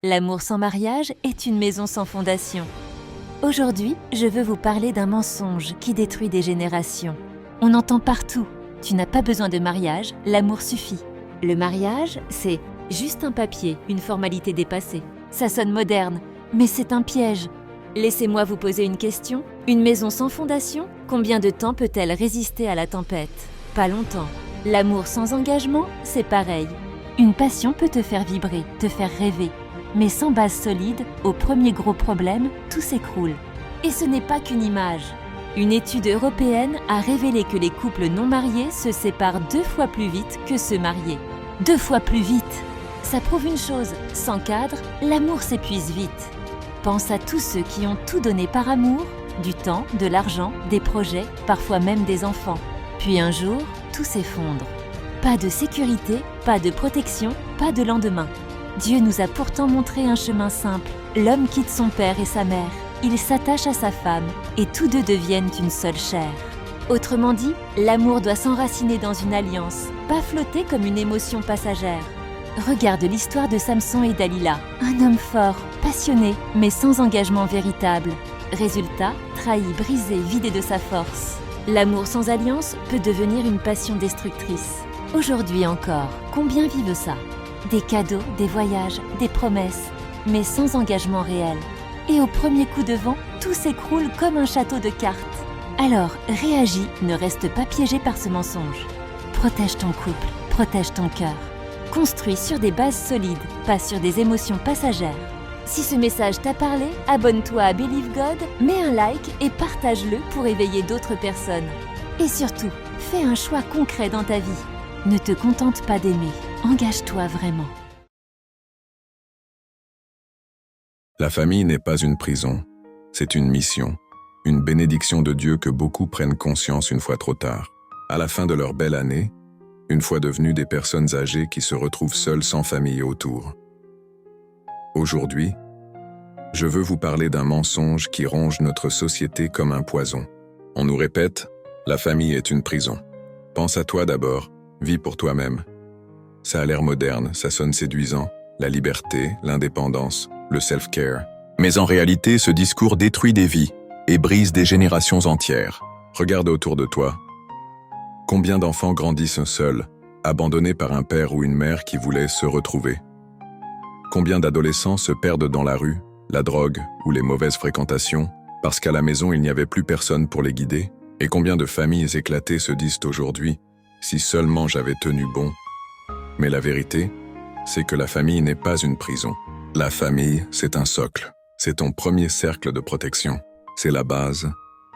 L'amour sans mariage est une maison sans fondation. Aujourd'hui, je veux vous parler d'un mensonge qui détruit des générations. On entend partout « tu n'as pas besoin de mariage, l'amour suffit ». Le mariage, c'est juste un papier, une formalité dépassée. Ça sonne moderne, mais c'est un piège. Laissez-moi vous poser une question. Une maison sans fondation, combien de temps peut-elle résister à la tempête? Pas longtemps. L'amour sans engagement, c'est pareil. Une passion peut te faire vibrer, te faire rêver. Mais sans base solide, au premier gros problème, tout s'écroule. Et ce n'est pas qu'une image. Une étude européenne a révélé que les couples non mariés se séparent 2 fois plus vite que ceux mariés. 2 fois plus vite! Ça prouve une chose, sans cadre, l'amour s'épuise vite. Pense à tous ceux qui ont tout donné par amour, du temps, de l'argent, des projets, parfois même des enfants. Puis un jour, tout s'effondre. Pas de sécurité, pas de protection, pas de lendemain. Dieu nous a pourtant montré un chemin simple. L'homme quitte son père et sa mère. Il s'attache à sa femme et tous deux deviennent une seule chair. Autrement dit, l'amour doit s'enraciner dans une alliance, pas flotter comme une émotion passagère. Regarde l'histoire de Samson et Dalila. Un homme fort, passionné, mais sans engagement véritable. Résultat, trahi, brisé, vidé de sa force. L'amour sans alliance peut devenir une passion destructrice. Aujourd'hui encore, combien vivent ça ? Des cadeaux, des voyages, des promesses, mais sans engagement réel. Et au premier coup de vent, tout s'écroule comme un château de cartes. Alors, réagis, ne reste pas piégé par ce mensonge. Protège ton couple, protège ton cœur. Construis sur des bases solides, pas sur des émotions passagères. Si ce message t'a parlé, abonne-toi à Believe God, mets un like et partage-le pour éveiller d'autres personnes. Et surtout, fais un choix concret dans ta vie. Ne te contente pas d'aimer, engage-toi vraiment. La famille n'est pas une prison, c'est une mission, une bénédiction de Dieu que beaucoup prennent conscience une fois trop tard. À la fin de leur belle année, une fois devenus des personnes âgées qui se retrouvent seules sans famille autour. Aujourd'hui, je veux vous parler d'un mensonge qui ronge notre société comme un poison. On nous répète, la famille est une prison. Pense à toi d'abord. Vis pour toi-même. Ça a l'air moderne, ça sonne séduisant, la liberté, l'indépendance, le self-care. Mais en réalité, ce discours détruit des vies et brise des générations entières. Regarde autour de toi. Combien d'enfants grandissent seuls, abandonnés par un père ou une mère qui voulait se retrouver? Combien d'adolescents se perdent dans la rue, la drogue ou les mauvaises fréquentations, parce qu'à la maison il n'y avait plus personne pour les guider? Et combien de familles éclatées se disent aujourd'hui « si seulement j'avais tenu bon ». Mais la vérité, c'est que la famille n'est pas une prison. La famille, c'est un socle. C'est ton premier cercle de protection. C'est la base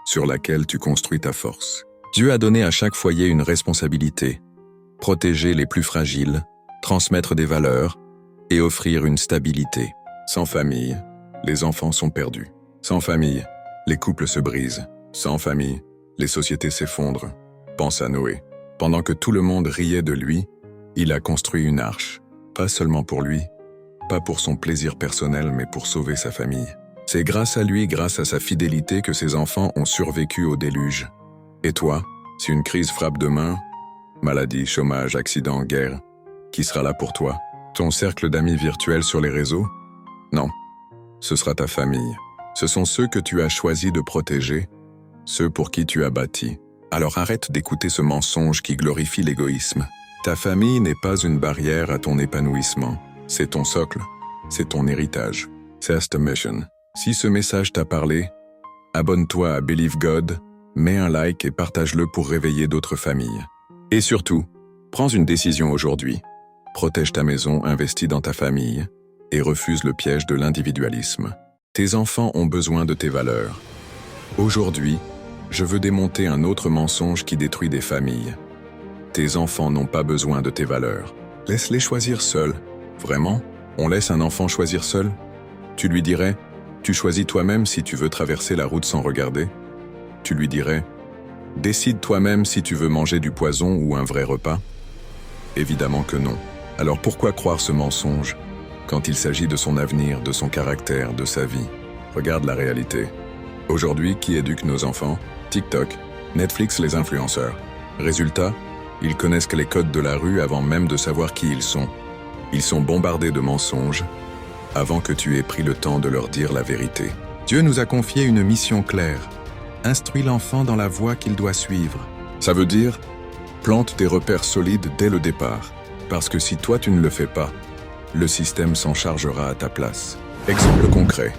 sur laquelle tu construis ta force. Dieu a donné à chaque foyer une responsabilité. Protéger les plus fragiles, transmettre des valeurs et offrir une stabilité. Sans famille, les enfants sont perdus. Sans famille, les couples se brisent. Sans famille, les sociétés s'effondrent. Pense à Noé. Pendant que tout le monde riait de lui, il a construit une arche. Pas seulement pour lui, pas pour son plaisir personnel, mais pour sauver sa famille. C'est grâce à lui, grâce à sa fidélité, que ses enfants ont survécu au déluge. Et toi, si une crise frappe demain, maladie, chômage, accident, guerre, qui sera là pour toi? Ton cercle d'amis virtuels sur les réseaux? Non, ce sera ta famille. Ce sont ceux que tu as choisi de protéger, ceux pour qui tu as bâti. Alors arrête d'écouter ce mensonge qui glorifie l'égoïsme. Ta famille n'est pas une barrière à ton épanouissement. C'est ton socle, c'est ton héritage. C'est ta mission. Si ce message t'a parlé, abonne-toi à Believe God, mets un like et partage-le pour réveiller d'autres familles. Et surtout, prends une décision aujourd'hui. Protège ta maison, investis dans ta famille et refuse le piège de l'individualisme. Tes enfants ont besoin de tes valeurs. Aujourd'hui, je veux démonter un autre mensonge qui détruit des familles. Tes enfants n'ont pas besoin de tes valeurs. Laisse-les choisir seuls. Vraiment? On laisse un enfant choisir seul? Tu lui dirais, tu choisis toi-même si tu veux traverser la route sans regarder? Tu lui dirais, décide toi-même si tu veux manger du poison ou un vrai repas? Évidemment que non. Alors pourquoi croire ce mensonge quand il s'agit de son avenir, de son caractère, de sa vie? Regarde la réalité. Aujourd'hui, qui éduque nos enfants? TikTok, Netflix, les influenceurs. Résultat, ils connaissent que les codes de la rue avant même de savoir qui ils sont. Ils sont bombardés de mensonges, avant que tu aies pris le temps de leur dire la vérité. Dieu nous a confié une mission claire. Instruis l'enfant dans la voie qu'il doit suivre. Ça veut dire, plante des repères solides dès le départ. Parce que si toi tu ne le fais pas, le système s'en chargera à ta place. Exemple concret.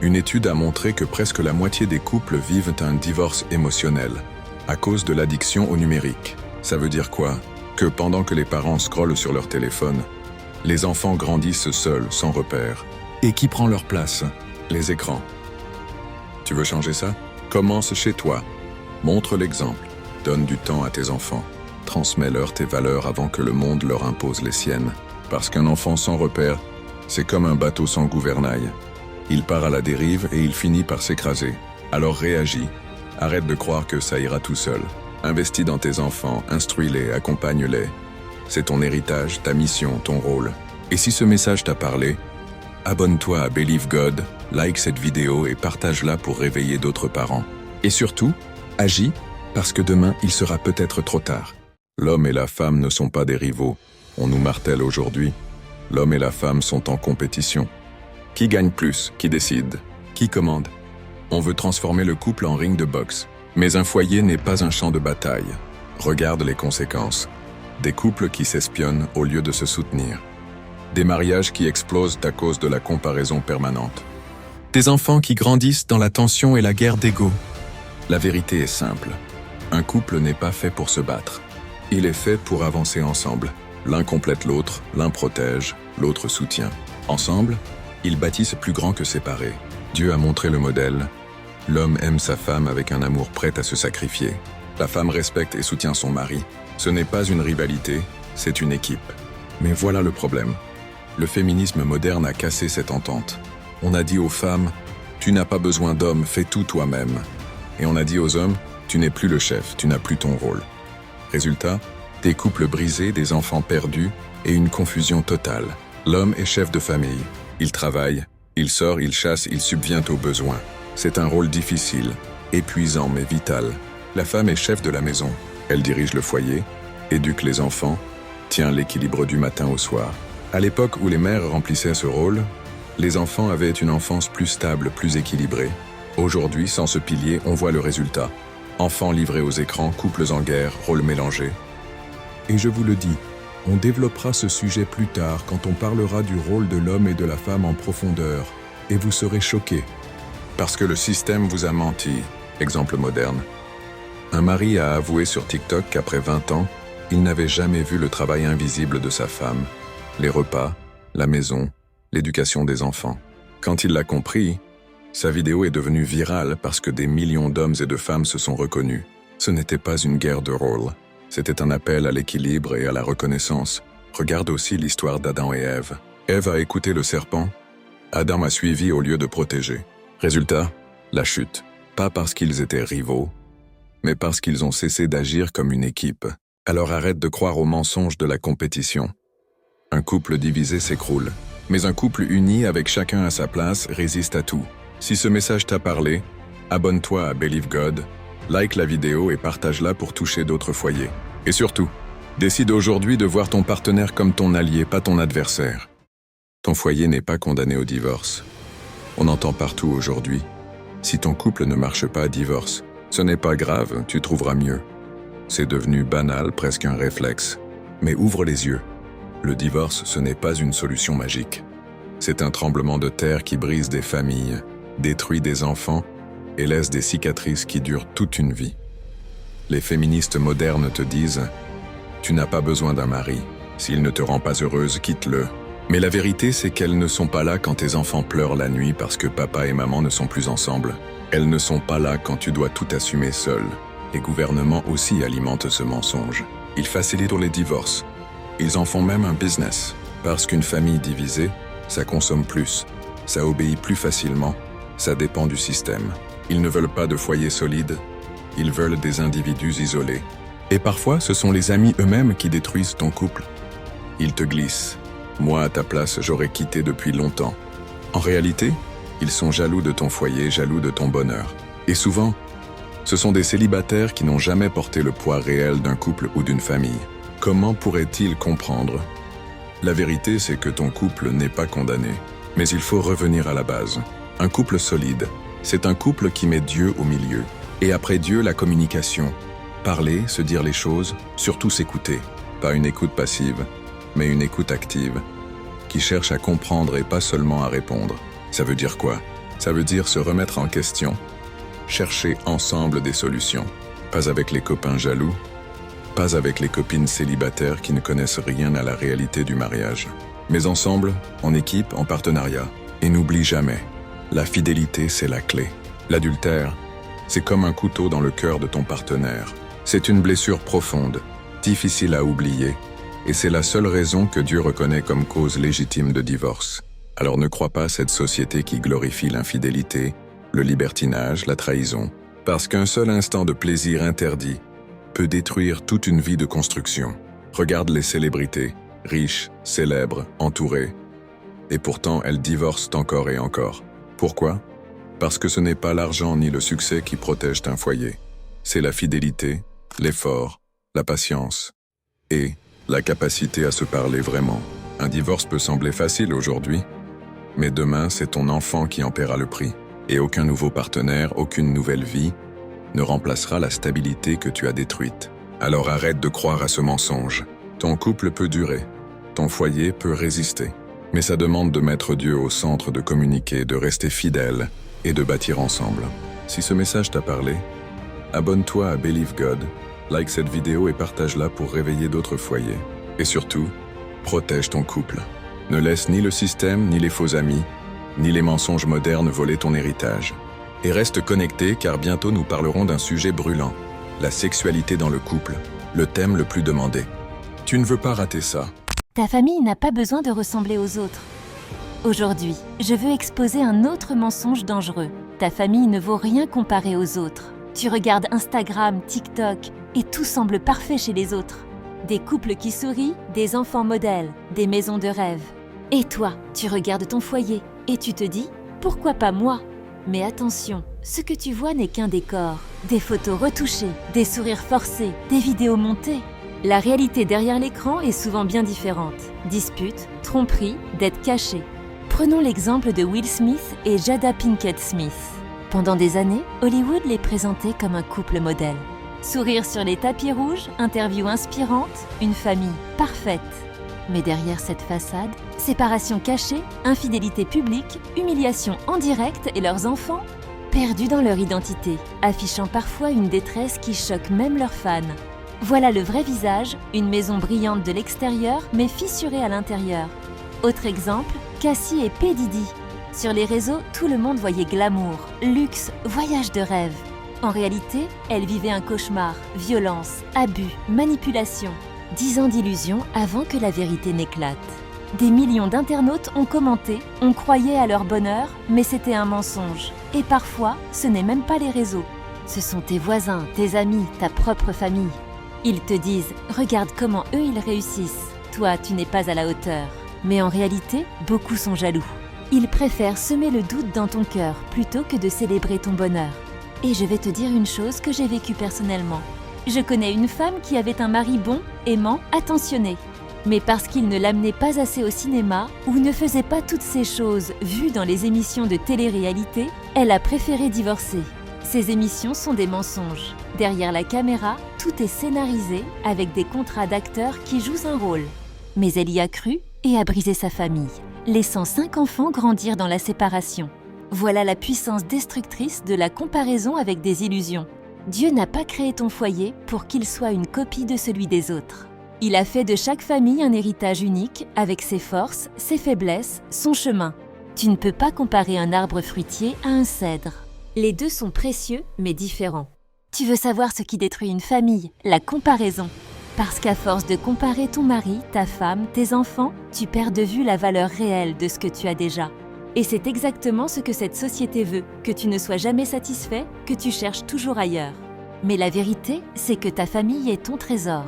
Une étude a montré que presque la moitié des couples vivent un divorce émotionnel à cause de l'addiction au numérique. Ça veut dire quoi? Que pendant que les parents scrollent sur leur téléphone, les enfants grandissent seuls, sans repères. Et qui prend leur place? Les écrans. Tu veux changer ça? Commence chez toi. Montre l'exemple. Donne du temps à tes enfants. Transmets-leur tes valeurs avant que le monde leur impose les siennes. Parce qu'un enfant sans repères, c'est comme un bateau sans gouvernail. Il part à la dérive et il finit par s'écraser. Alors réagis. Arrête de croire que ça ira tout seul. Investis dans tes enfants, instruis-les, accompagne-les. C'est ton héritage, ta mission, ton rôle. Et si ce message t'a parlé, abonne-toi à Believe God, like cette vidéo et partage-la pour réveiller d'autres parents. Et surtout, agis, parce que demain, il sera peut-être trop tard. L'homme et la femme ne sont pas des rivaux. On nous martèle aujourd'hui. L'homme et la femme sont en compétition. Qui gagne plus? Qui décide? Qui commande? On veut transformer le couple en ring de boxe. Mais un foyer n'est pas un champ de bataille. Regarde les conséquences. Des couples qui s'espionnent au lieu de se soutenir. Des mariages qui explosent à cause de la comparaison permanente. Des enfants qui grandissent dans la tension et la guerre d'ego. La vérité est simple. Un couple n'est pas fait pour se battre. Il est fait pour avancer ensemble. L'un complète l'autre, l'un protège, l'autre soutient. Ensemble, ils bâtissent plus grand que séparés. Dieu a montré le modèle. L'homme aime sa femme avec un amour prêt à se sacrifier. La femme respecte et soutient son mari. Ce n'est pas une rivalité, c'est une équipe. Mais voilà le problème. Le féminisme moderne a cassé cette entente. On a dit aux femmes, tu n'as pas besoin d'hommes, fais tout toi-même. Et on a dit aux hommes, tu n'es plus le chef, tu n'as plus ton rôle. Résultat, des couples brisés, des enfants perdus et une confusion totale. L'homme est chef de famille. Il travaille, il sort, il chasse, il subvient aux besoins. C'est un rôle difficile, épuisant mais vital. La femme est chef de la maison. Elle dirige le foyer, éduque les enfants, tient l'équilibre du matin au soir. À l'époque où les mères remplissaient ce rôle, les enfants avaient une enfance plus stable, plus équilibrée. Aujourd'hui, sans ce pilier, on voit le résultat. Enfants livrés aux écrans, couples en guerre, rôles mélangés. Et je vous le dis, on développera ce sujet plus tard quand on parlera du rôle de l'homme et de la femme en profondeur, et vous serez choqués. Parce que le système vous a menti. Exemple moderne. Un mari a avoué sur TikTok qu'après 20 ans, il n'avait jamais vu le travail invisible de sa femme, les repas, la maison, l'éducation des enfants. Quand il l'a compris, sa vidéo est devenue virale parce que des millions d'hommes et de femmes se sont reconnus. Ce n'était pas une guerre de rôle, c'était un appel à l'équilibre et à la reconnaissance. Regarde aussi l'histoire d'Adam et Ève. Ève a écouté le serpent, Adam a suivi au lieu de protéger. Résultat, la chute. Pas parce qu'ils étaient rivaux, mais parce qu'ils ont cessé d'agir comme une équipe. Alors arrête de croire aux mensonges de la compétition. Un couple divisé s'écroule, mais un couple uni avec chacun à sa place résiste à tout. Si ce message t'a parlé, abonne-toi à Believe God, like la vidéo et partage-la pour toucher d'autres foyers. Et surtout, décide aujourd'hui de voir ton partenaire comme ton allié, pas ton adversaire. Ton foyer n'est pas condamné au divorce. On entend partout aujourd'hui, si ton couple ne marche pas, divorce. Ce n'est pas grave, tu trouveras mieux. C'est devenu banal, presque un réflexe. Mais ouvre les yeux. Le divorce, ce n'est pas une solution magique. C'est un tremblement de terre qui brise des familles, détruit des enfants et laisse des cicatrices qui durent toute une vie. Les féministes modernes te disent « Tu n'as pas besoin d'un mari. S'il ne te rend pas heureuse, quitte-le. » Mais la vérité, c'est qu'elles ne sont pas là quand tes enfants pleurent la nuit parce que papa et maman ne sont plus ensemble. Elles ne sont pas là quand tu dois tout assumer seul. Les gouvernements aussi alimentent ce mensonge. Ils facilitent les divorces. Ils en font même un business. Parce qu'une famille divisée, ça consomme plus, ça obéit plus facilement, ça dépend du système. Ils ne veulent pas de foyer solide, ils veulent des individus isolés. Et parfois, ce sont les amis eux-mêmes qui détruisent ton couple. Ils te glissent. Moi, à ta place, j'aurais quitté depuis longtemps. En réalité, ils sont jaloux de ton foyer, jaloux de ton bonheur. Et souvent, ce sont des célibataires qui n'ont jamais porté le poids réel d'un couple ou d'une famille. Comment pourraient-ils comprendre ? La vérité, c'est que ton couple n'est pas condamné. Mais il faut revenir à la base. Un couple solide, c'est un couple qui met Dieu au milieu. Et après Dieu, la communication. Parler, se dire les choses, surtout s'écouter. Pas une écoute passive, mais une écoute active, qui cherche à comprendre et pas seulement à répondre. Ça veut dire quoi? Ça veut dire se remettre en question, chercher ensemble des solutions. Pas avec les copains jaloux, pas avec les copines célibataires qui ne connaissent rien à la réalité du mariage. Mais ensemble, en équipe, en partenariat. Et n'oublie jamais, la fidélité, c'est la clé. L'adultère, c'est comme un couteau dans le cœur de ton partenaire. C'est une blessure profonde, difficile à oublier, et c'est la seule raison que Dieu reconnaît comme cause légitime de divorce. Alors ne crois pas cette société qui glorifie l'infidélité, le libertinage, la trahison, parce qu'un seul instant de plaisir interdit peut détruire toute une vie de construction. Regarde les célébrités, riches, célèbres, entourées, et pourtant elles divorcent encore et encore. Pourquoi? Parce que ce n'est pas l'argent ni le succès qui protègent un foyer. C'est la fidélité, l'effort, la patience et la capacité à se parler vraiment. Un divorce peut sembler facile aujourd'hui, mais demain c'est ton enfant qui en paiera le prix. Et aucun nouveau partenaire, aucune nouvelle vie ne remplacera la stabilité que tu as détruite. Alors arrête de croire à ce mensonge. Ton couple peut durer, ton foyer peut résister, mais ça demande de mettre Dieu au centre, de communiquer, de rester fidèle et de bâtir ensemble. Si ce message t'a parlé, abonne-toi à Believe God, like cette vidéo et partage-la pour réveiller d'autres foyers. Et surtout, protège ton couple. Ne laisse ni le système, ni les faux amis, ni les mensonges modernes voler ton héritage. Et reste connecté car bientôt nous parlerons d'un sujet brûlant, la sexualité dans le couple, le thème le plus demandé. Tu ne veux pas rater ça. Ta famille n'a pas besoin de ressembler aux autres. Aujourd'hui, je veux exposer un autre mensonge dangereux. Ta famille ne vaut rien comparé aux autres. Tu regardes Instagram, TikTok, et tout semble parfait chez les autres. Des couples qui sourient, des enfants modèles, des maisons de rêve. Et toi, tu regardes ton foyer, et tu te dis « Pourquoi pas moi ?» Mais attention, ce que tu vois n'est qu'un décor. Des photos retouchées, des sourires forcés, des vidéos montées. La réalité derrière l'écran est souvent bien différente. Disputes, tromperies, dettes cachées. Prenons l'exemple de Will Smith et Jada Pinkett Smith. Pendant des années, Hollywood les présentait comme un couple modèle. Sourire sur les tapis rouges, interviews inspirantes, une famille parfaite. Mais derrière cette façade, séparation cachée, infidélité publique, humiliation en direct et leurs enfants perdus dans leur identité, affichant parfois une détresse qui choque même leurs fans. Voilà le vrai visage, une maison brillante de l'extérieur mais fissurée à l'intérieur. Autre exemple, Cassie et P. Diddy. Sur les réseaux, tout le monde voyait glamour, luxe, voyage de rêve. En réalité, elle vivait un cauchemar, violence, abus, manipulation. 10 ans d'illusion avant que la vérité n'éclate. Des millions d'internautes ont commenté, on croyait à leur bonheur, mais c'était un mensonge. Et parfois, ce n'est même pas les réseaux. Ce sont tes voisins, tes amis, ta propre famille. Ils te disent « Regarde comment eux ils réussissent. Toi, tu n'es pas à la hauteur. » Mais en réalité, beaucoup sont jaloux. Ils préfèrent semer le doute dans ton cœur plutôt que de célébrer ton bonheur. Et je vais te dire une chose que j'ai vécue personnellement. Je connais une femme qui avait un mari bon, aimant, attentionné. Mais parce qu'il ne l'amenait pas assez au cinéma ou ne faisait pas toutes ces choses vues dans les émissions de télé-réalité, elle a préféré divorcer. Ces émissions sont des mensonges. Derrière la caméra, tout est scénarisé avec des contrats d'acteurs qui jouent un rôle. Mais elle y a cru et a brisé sa famille, laissant 5 enfants grandir dans la séparation. Voilà la puissance destructrice de la comparaison avec des illusions. Dieu n'a pas créé ton foyer pour qu'il soit une copie de celui des autres. Il a fait de chaque famille un héritage unique avec ses forces, ses faiblesses, son chemin. Tu ne peux pas comparer un arbre fruitier à un cèdre. Les deux sont précieux mais différents. Tu veux savoir ce qui détruit une famille? La comparaison. Parce qu'à force de comparer ton mari, ta femme, tes enfants, tu perds de vue la valeur réelle de ce que tu as déjà. Et c'est exactement ce que cette société veut, que tu ne sois jamais satisfait, que tu cherches toujours ailleurs. Mais la vérité, c'est que ta famille est ton trésor.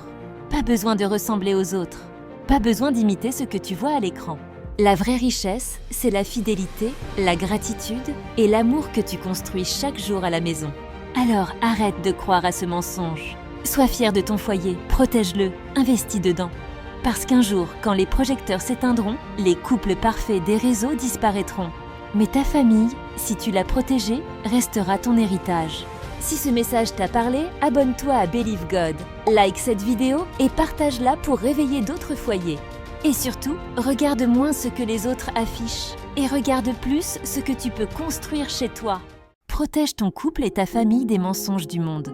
Pas besoin de ressembler aux autres. Pas besoin d'imiter ce que tu vois à l'écran. La vraie richesse, c'est la fidélité, la gratitude et l'amour que tu construis chaque jour à la maison. Alors arrête de croire à ce mensonge. Sois fier de ton foyer, protège-le, investis dedans. Parce qu'un jour, quand les projecteurs s'éteindront, les couples parfaits des réseaux disparaîtront. Mais ta famille, si tu l'as protégée, restera ton héritage. Si ce message t'a parlé, abonne-toi à Believe God, like cette vidéo et partage-la pour réveiller d'autres foyers. Et surtout, regarde moins ce que les autres affichent et regarde plus ce que tu peux construire chez toi. Protège ton couple et ta famille des mensonges du monde.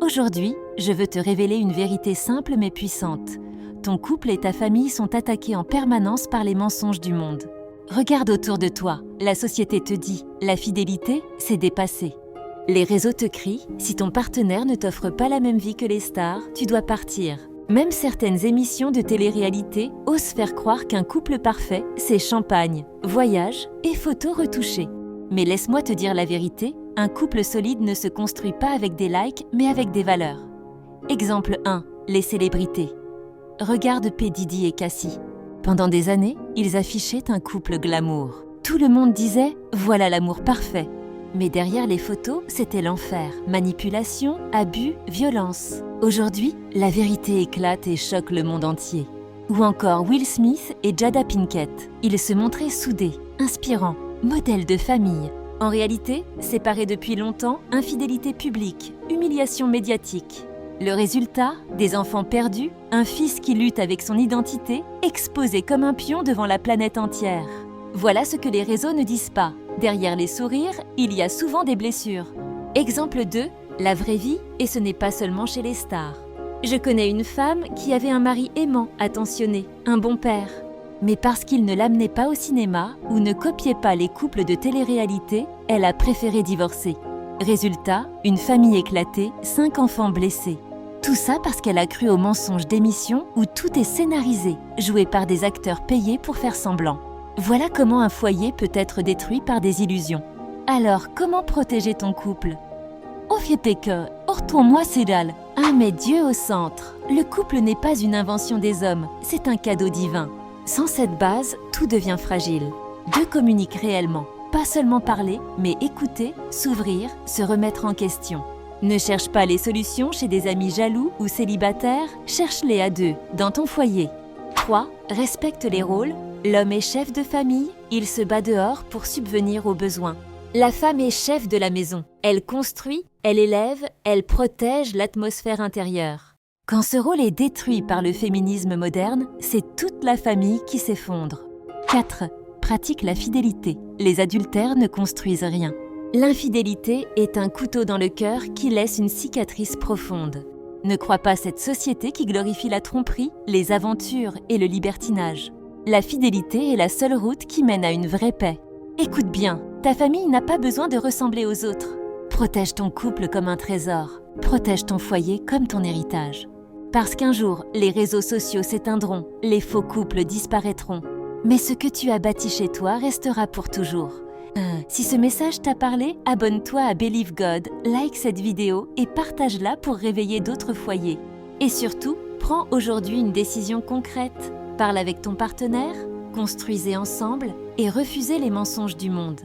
Aujourd'hui, je veux te révéler une vérité simple mais puissante. Ton couple et ta famille sont attaqués en permanence par les mensonges du monde. Regarde autour de toi, la société te dit « la fidélité, c'est dépassé ». Les réseaux te crient « si ton partenaire ne t'offre pas la même vie que les stars, tu dois partir ». Même certaines émissions de télé-réalité osent faire croire qu'un couple parfait, c'est champagne, voyage et photos retouchées. Mais laisse-moi te dire la vérité, un couple solide ne se construit pas avec des likes, mais avec des valeurs. Exemple 1, les célébrités. Regarde P. Diddy et Cassie. Pendant des années, ils affichaient un couple glamour. Tout le monde disait « voilà l'amour parfait ». Mais derrière les photos, c'était l'enfer. Manipulation, abus, violence. Aujourd'hui, la vérité éclate et choque le monde entier. Ou encore Will Smith et Jada Pinkett. Ils se montraient soudés, inspirants, modèles de famille. En réalité, séparés depuis longtemps, infidélité publique, humiliation médiatique. Le résultat, des enfants perdus, un fils qui lutte avec son identité, exposé comme un pion devant la planète entière. Voilà ce que les réseaux ne disent pas. Derrière les sourires, il y a souvent des blessures. Exemple 2, la vraie vie, et ce n'est pas seulement chez les stars. Je connais une femme qui avait un mari aimant, attentionné, un bon père. Mais parce qu'il ne l'amenait pas au cinéma ou ne copiait pas les couples de télé-réalité, elle a préféré divorcer. Résultat, une famille éclatée, 5 enfants blessés. Tout ça parce qu'elle a cru aux mensonges d'émissions où tout est scénarisé, joué par des acteurs payés pour faire semblant. Voilà comment un foyer peut être détruit par des illusions. Alors, comment protéger ton couple? Moi Cédal. Ah mais Dieu au centre. Le couple n'est pas une invention des hommes, c'est un cadeau divin. Sans cette base, tout devient fragile. Deux communiquent réellement. Pas seulement parler, mais écouter, s'ouvrir, se remettre en question. Ne cherche pas les solutions chez des amis jaloux ou célibataires, cherche-les à deux, dans ton foyer. 3. Respecte les rôles. L'homme est chef de famille, il se bat dehors pour subvenir aux besoins. La femme est chef de la maison. Elle construit, elle élève, elle protège l'atmosphère intérieure. Quand ce rôle est détruit par le féminisme moderne, c'est toute la famille qui s'effondre. 4. Pratique la fidélité. Les adultères ne construisent rien. L'infidélité est un couteau dans le cœur qui laisse une cicatrice profonde. Ne crois pas cette société qui glorifie la tromperie, les aventures et le libertinage. La fidélité est la seule route qui mène à une vraie paix. Écoute bien, ta famille n'a pas besoin de ressembler aux autres. Protège ton couple comme un trésor. Protège ton foyer comme ton héritage. Parce qu'un jour, les réseaux sociaux s'éteindront, les faux couples disparaîtront. Mais ce que tu as bâti chez toi restera pour toujours. Si ce message t'a parlé, abonne-toi à Believe God, like cette vidéo et partage-la pour réveiller d'autres foyers. Et surtout, prends aujourd'hui une décision concrète. Parle avec ton partenaire, construisez ensemble et refusez les mensonges du monde.